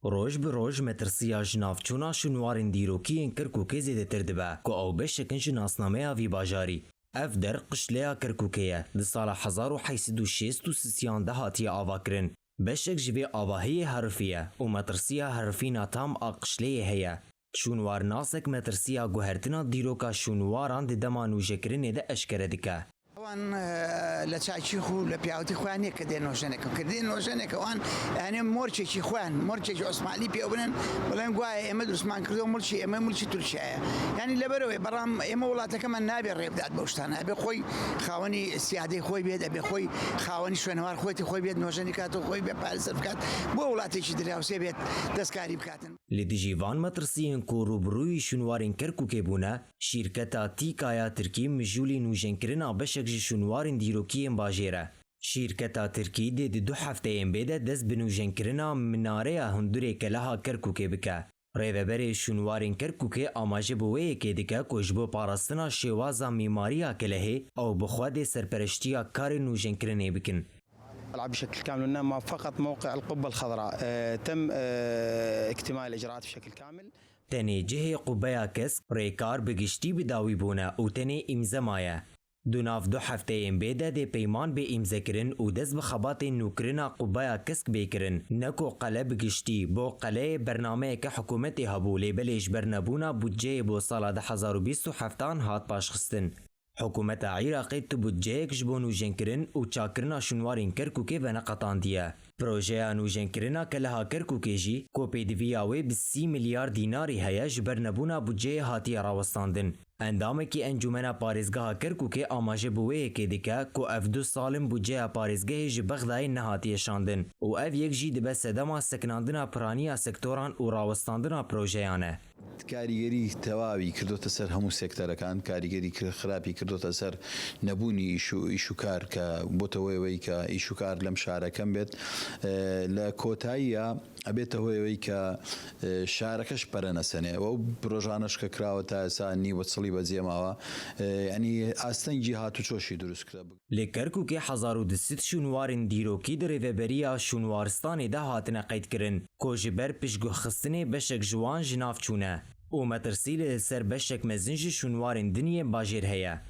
روج به روج مترسیا جنافچونا شنوارین دیروکیین کرکوکی زیدتر دبه که او بشکن شناسنامه وی باجاری. اف در قشلیا کرکوکیه ده سال 1863 هاتی آوا کرن. بشک جوی آواهی حرفیه و مترسیا حرفینا تام اقشلیه هیه. شونوار ناسک مترسیا گوهرتنا دیروکا شونواران ده دمانو جکرنه ده اشکره دکه. وان لچاچی خو لپیاوتی خوانی کدی نوشنه که وان یعنی مرچی خوان مرچی عثمانی پیوبنن ولن گوای امد عثمان کردو مرچی ترشیه یعنی لبروی برام ام ولات کمان نابی ریب داد بوشتان ابي خوي خوانی سیادی خوی بید ابي خوی خوانی شونوار خویتی خوی بید نوشنه کاتو خوی به پالسرفکات بو ولاتی چی دریاوسی بید دسکاری بکاتن لدیجیوان مترسیین کو روبروی شنوارین کرکوکی بونه شرکتا تیکایا ترکی مجولی نوجنکرنا بشک شنوارین دیروکیین باجیره. شرکتا ترکی ده 2 هفته این بیده دست بنوجنکرنا مناره هندوری کلها کرکوکی بکه. ریوبر شنوارین کرکوکی آماجه بوه که دیگه کجبو پاراستنا شوازا میماریا کلهه او بخواد سرپرشتیا کار نوجنکرنه بکن. بشكل كامل إنما فقط موقع القبة الخضراء تم اكتمال الإجراءات بشكل كامل. تنی جه قبه کس ریکار بگشتی بداوی بونه او تنی امزه مایه. دوناف 2 هفته این بیده ده پیمان به امزه کرن او دست بخبات نوکرنا قبه کسک بیکرن نکو قله بگشتی بو قله برنامه که حکومتی هبولی بلیش برنبونا بودجه بو سال 2027 هات پاشخستن. حکومت عراقی تو بودجه کجبو نوجنکرن و چاکرنا شنوارین کرکوکی و نقطاندیه. پروژه نوجنکرنا کلها کرکوکی جی کو پیدویاوی ب 30 میلیارد دیناری هیا جبر نبونا بودجه هاتی راوستاندن. اندامه کی انجمن پاریزگاه کرکوکی آماجه بوه که دیگه کو اف 2 سالم بودجه پاریزگاه ج بغدای نهاتی شاندن و اف یک جی دبه سدما سکناندنا پرانیا سکتوران و راوستاندنا پروژهانه. کاریگری تواوی کردوتە سەر هەموو سێکتەرەکان کاریگەری خراپی کردوتە سەر نەبوونی ئیشوکار کە بۆتە هۆیەوەی کە ئیشوکار لەم شارەکەم بێت لە کۆتاییە ئەبێتە هۆیەوەی کە شارەکەش پەرەنەسەنێ ئەو پرۆژانەش کە کراوە تا ئێستا نیوە چڵی بەجێماوە ینی ئاستەنگی هاتوچۆشی دروستکرا. لە کەرکووکێ 1200 شونوارین دیرۆکی درێڤەبەریە شونوارستانی دا هاتنە قەیدکردن کۆ ji ber piştgûxistinê beşek ji wan ji nav çûne û metirsilê li ser beşek mezin ji şûnwarên diniyê bajêr heye.